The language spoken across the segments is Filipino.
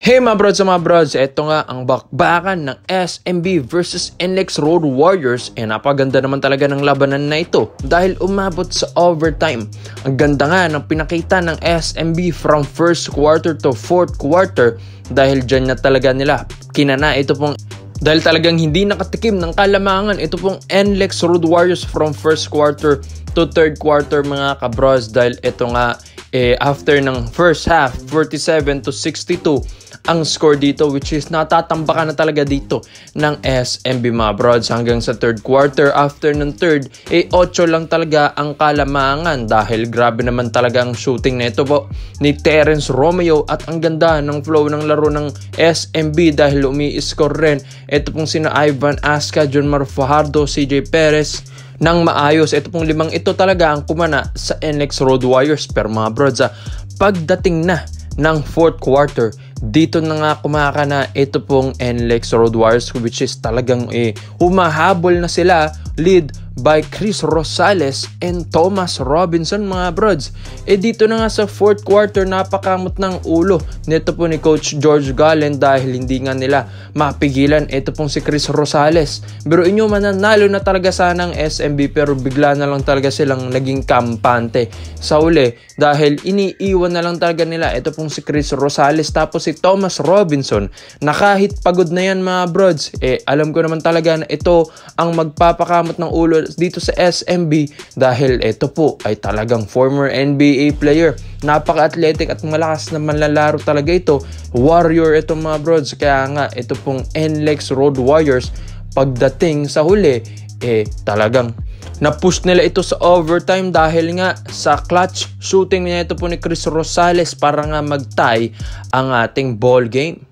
Hey mga brods, eto nga ang bakbakan ng SMB versus NLEX Road Warriors. Napaganda naman talaga ng labanan na ito dahil umabot sa overtime. Ang ganda nga ng pinakita ng SMB from first quarter to fourth quarter dahil dyan na talaga nila kinana ito pong dahil talagang hindi nakatikim ng kalamangan ito pong NLEX Road Warriors from first quarter to third quarter mga kabros dahil ito nga after ng first half 47-62 ang score dito, which is natatambakan na talaga dito ng SMB mga brods hanggang sa third quarter. After ng third 8 lang talaga ang kalamangan dahil grabe naman talaga ang shooting na ito po ni Terence Romeo at ang ganda ng flow ng laro ng SMB dahil umi-score rin ito pong sina Ivan Asca, Junmar Fajardo, CJ Perez nang maayos. Ito pong limang ito talaga ang kumana sa NLEX Road Warriors. Pero mga brods, pagdating na ng fourth quarter, dito na nga kumakana ito pong NLEX Road Warriors, which is talagang humahabol na sila, lead by Chris Rosales and Thomas Robinson mga brods. Dito na nga sa fourth quarter, napakamot ng ulo nito po ni Coach George Gallen dahil hindi nga nila mapigilan ito pong si Chris Rosales. Pero inyo mananalo na talaga sana ng SMB pero bigla na lang talaga silang naging kampante sa uli dahil iniiwan na lang talaga nila ito pong si Chris Rosales tapos si Thomas Robinson na kahit pagod na yan mga brods, alam ko naman talaga na ito ang magpapakamot ng ulo dito sa SMB dahil ito po ay talagang former NBA player. Napaka-athletic at malakas na manlalaro talaga ito. Warrior ito mga brods. Kaya nga ito pong NLEX Road Warriors pagdating sa huli talagang na-push nila ito sa overtime dahil nga sa clutch shooting niya ito po ni Chris Rosales para nga mag-tie ang ating ball game.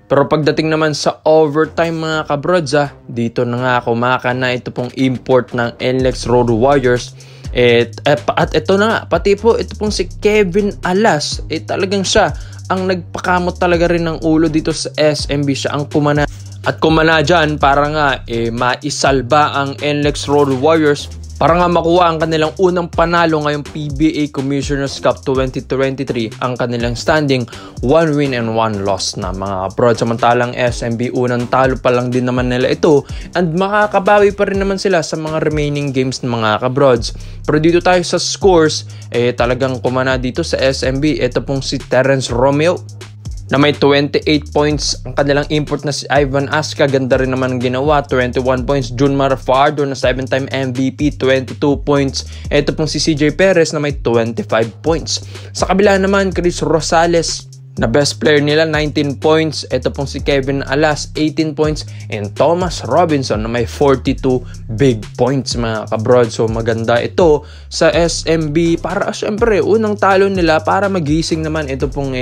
Pero pagdating naman sa overtime mga kabrods, dito na nga kumakana ito pong import ng NLEX Road Warriors. At ito na nga, pati po ito pong si Kevin Alas, talagang siya ang nagpakamot talaga rin ng ulo dito sa SMB. Siya ang kumana. At kumana dyan para nga maisalba ang NLEX Road Warriors para nga makuha ang kanilang unang panalo ngayong PBA Commissioner's Cup 2023. Ang kanilang standing 1 win and 1 loss na mga broad. Samantalang SMB unang talo pa lang din naman nila ito and makakabawi pa rin naman sila sa mga remaining games ng mga kabrods. Pero dito tayo sa scores, talagang kumana dito sa SMB ito pong si Terence Romeo na may 28 points. Ang kanilang import na si Ivan Asca, ganda rin naman ang ginawa, 21 points. Junmar Fajardo na 7-time MVP, 22 points. Ito pong si CJ Perez na may 25 points. Sa kabila naman, Chris Rosales na best player nila, 19 points. Ito pong si Kevin Alas, 18 points. And Thomas Robinson na may 42 big points mga kabrod. So maganda ito sa SMB para syempre unang talo nila para magising naman ito pong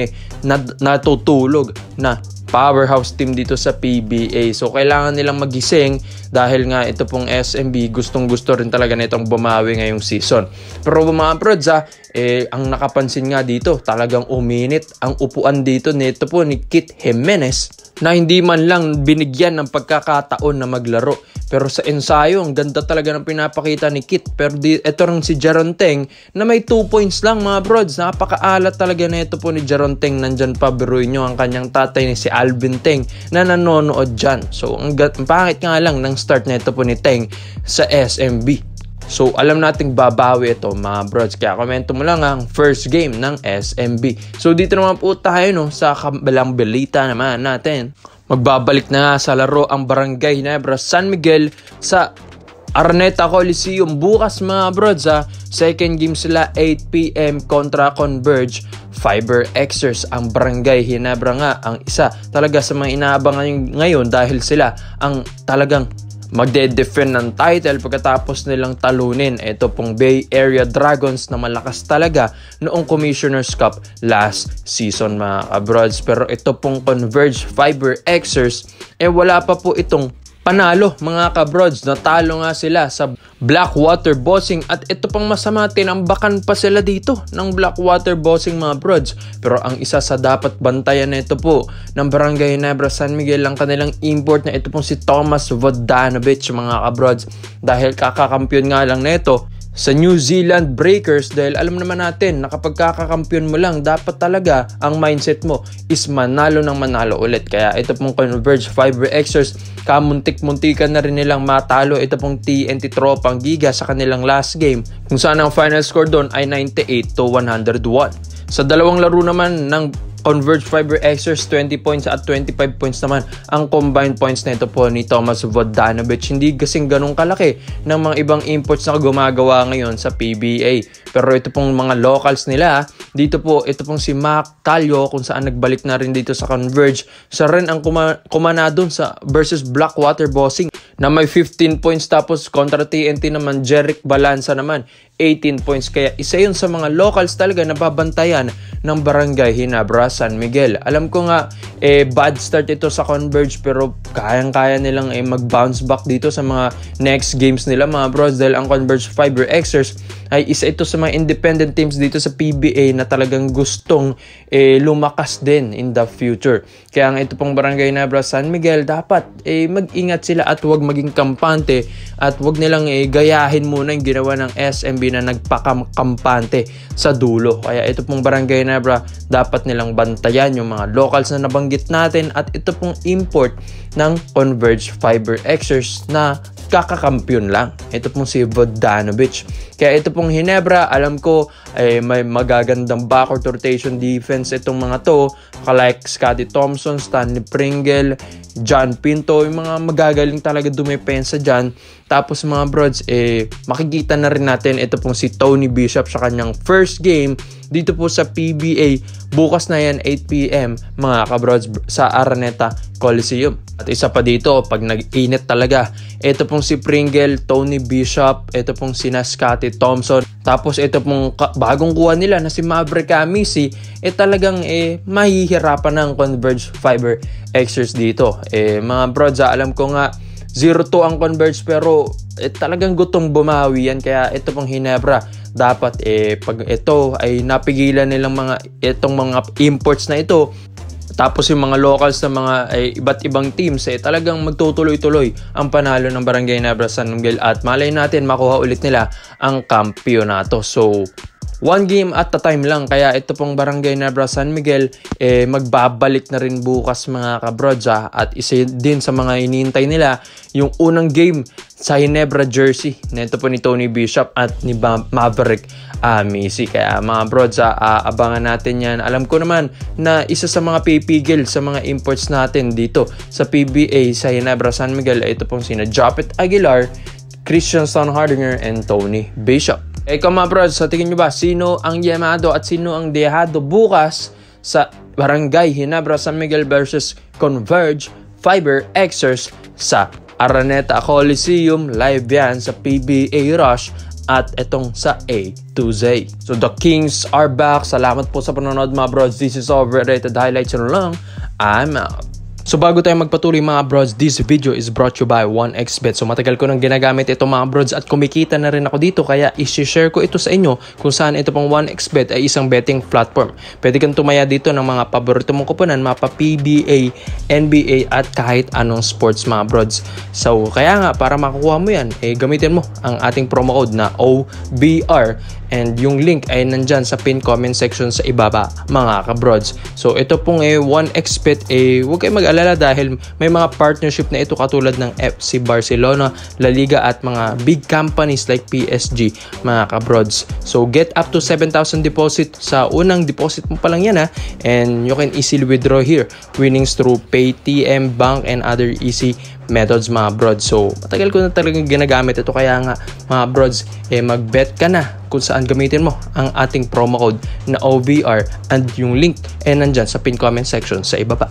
natutulog na powerhouse team dito sa PBA. So kailangan nilang magising dahil nga ito pong SMB gustong-gusto rin talaga nitong bumawi ngayong season. Pero mga brods, ang nakapansin nga dito, talagang uminit ang upuan dito nito po ni Kit Jimenez na hindi man lang binigyan ng pagkakataon na maglaro. Pero sa ensayo, ang ganda talaga ng pinapakita ni Kit. Pero ito rin si Jaron Teng na may 2 points lang mga brods. Napakaalat talaga na ito po ni Jaron Teng. Nandyan pa, biruin nyo ang kanyang tatay ni si Alvin Teng na nanonood dyan. So ang pangit nga lang ng start na ito po ni Teng sa SMB. So alam nating babawi ito mga brods. Kaya komento mo lang ang first game ng SMB. So dito naman po tayo sa kabilang balita naman natin. Magbabalik na nga sa laro ang Barangay Ginebra San Miguel sa Araneta Coliseum bukas mga brods. Second game sila 8 PM kontra Converge Fiber Xers. Ang Barangay Ginebra nga ang isa talaga sa mga inaabangan ngayon dahil sila ang talagang magde-defend ng title pagkatapos nilang talunin ito pong Bay Area Dragons na malakas talaga noong Commissioner's Cup last season mga kabrods. Pero ito pong Converge Fiber Xers wala pa po itong panalo mga kabrods. Natalo nga sila sa Blackwater Bossing at ito pang masama, tinambakan pa sila dito ng Blackwater Bossing mga brods. Pero ang isa sa dapat bantayan na ito po ng Barangay Ginebra San Miguel ang kanilang import na ito pong si Thomas Vodanovic mga kabrods dahil kakakampiyon nga lang nito sa New Zealand Breakers dahil alam naman natin na kapag kakakampiyon mo lang, dapat talaga ang mindset mo is manalo ng manalo ulit. Kaya ito pong Converge Fiber Xers, kamuntik-muntikan na rin nilang matalo ito pong TNT Tropang Giga sa kanilang last game kung saan ang final score doon ay 98-101. Sa dalawang laro naman ng Converge Fiber Xers, 20 points at 25 points naman ang combined points na ito po ni Thomas Vodanovic. Hindi kasing ganun kalaki ng mga ibang imports na gumagawa ngayon sa PBA. Pero ito pong mga locals nila, dito po, ito pong si Mac Talio kung saan nagbalik na rin dito sa Converge. Siya rin ang kumana dun sa versus Blackwater Bossing na may 15 points, tapos kontra TNT naman, Jeric Balanza naman 18 points. Kaya isa yun sa mga locals talaga na babantayan ng Barangay Ginebra San Miguel. Alam ko nga bad start ito sa Converge, pero kayang-kaya nilang mag-bounce back dito sa mga next games nila mga bros, dahil ang Converge Fiber Xers ay isa ito sa mga independent teams dito sa PBA na talagang gustong lumakas din in the future. Kaya ang ito pong Barangay Ginebra San Miguel, dapat mag-ingat sila at huwag maging kampante at huwag nilang gayahin muna yung ginawa ng SMB na nagpakampante sa dulo. Kaya ito pong Barangay Ginebra, dapat nilang bantayan yung mga locals na nabanggit natin at ito pong import ng Converge Fiber Xers na kakakampiyon lang. Ito pong si Vodanovic. Kaya ito pong Ginebra, alam ko may magagandang backcourt rotation defense itong mga to, like Scotty Thompson, Stanley Pringle, John Pinto, yung mga magagaling talaga dumepensa dyan. Tapos mga brods, makikita na rin natin ito pong si Tony Bishop sa kanyang first game dito po sa PBA. Bukas na yan, 8 PM mga kabrods sa Araneta Coliseum. At isa pa dito, pag nag-init talaga, ito pong si Pringle, Tony Bishop, ito pong si Scotty Thompson. Tapos ito pong bagong kuha nila na si Maverick Amisi, talagang mahihirapan ng Converge Fiber Xers dito. Mga brods, alam ko nga 0-2 ang Converge, pero talagang gutong bumawi yan. Kaya ito pong Ginebra, dapat pag ito ay napigilan nilang itong mga imports na ito, tapos yung mga locals na mga iba't ibang teams, talagang magtutuloy-tuloy ang panalo ng Barangay Ginebra San Miguel at malay natin makuha ulit nila ang kampyonato. So, one game at a time lang. Kaya ito pong Barangay Ginebra San Miguel magbabalik na rin bukas mga kabrodja. At isa din sa mga inihintay nila yung unang game sa Ginebra jersey na ito po ni Tony Bishop at ni Maverick Amisi. Kaya mga brodja, abangan natin yan. Alam ko naman na isa sa mga pipigil sa mga imports natin dito sa PBA sa Ginebra San Miguel, ito pong sina Japet Aguilar, Christian Hardinger, and Tony Bishop. Ikaw mga bros, sa tingin nyo ba, sino ang yamado at sino ang dehado bukas sa Barangay Ginebra San Miguel versus Converge Fiber Xers sa Araneta Coliseum? Live yan sa PBA Rush at itong sa A to Z. So the Kings are back. Salamat po sa panonood mga bros. This is Overrated Highlights lang. I'm out. So bago tayo magpatuloy mga brods, this video is brought to you by 1xBet. So matagal ko nang ginagamit ito mga brods at kumikita na rin ako dito, kaya i-share ko ito sa inyo kung saan ito pong 1xBet ay isang betting platform. Pwede kang tumaya dito ng mga paborito mong kuponan, mapa PBA, NBA at kahit anong sports mga brods. So kaya nga, para makukuha mo yan, gamitin mo ang ating promo code na OBR and yung link ay nandyan sa pin comment section sa ibaba mga kabrods. So ito pong 1xBet, huwag kayo mag-alala dahil may mga partnership na ito katulad ng FC Barcelona, La Liga at mga big companies like PSG mga kabrods. So get up to 7,000 deposit sa unang deposit mo pa lang yan and you can easily withdraw here winnings through Paytm, bank and other easy methods mga brods. So matagal ko na talagang ginagamit ito, kaya nga mga brods, mag-bet ka na kung saan gamitin mo ang ating promo code na OVR and yung link nandyan sa pin comment section sa ibaba.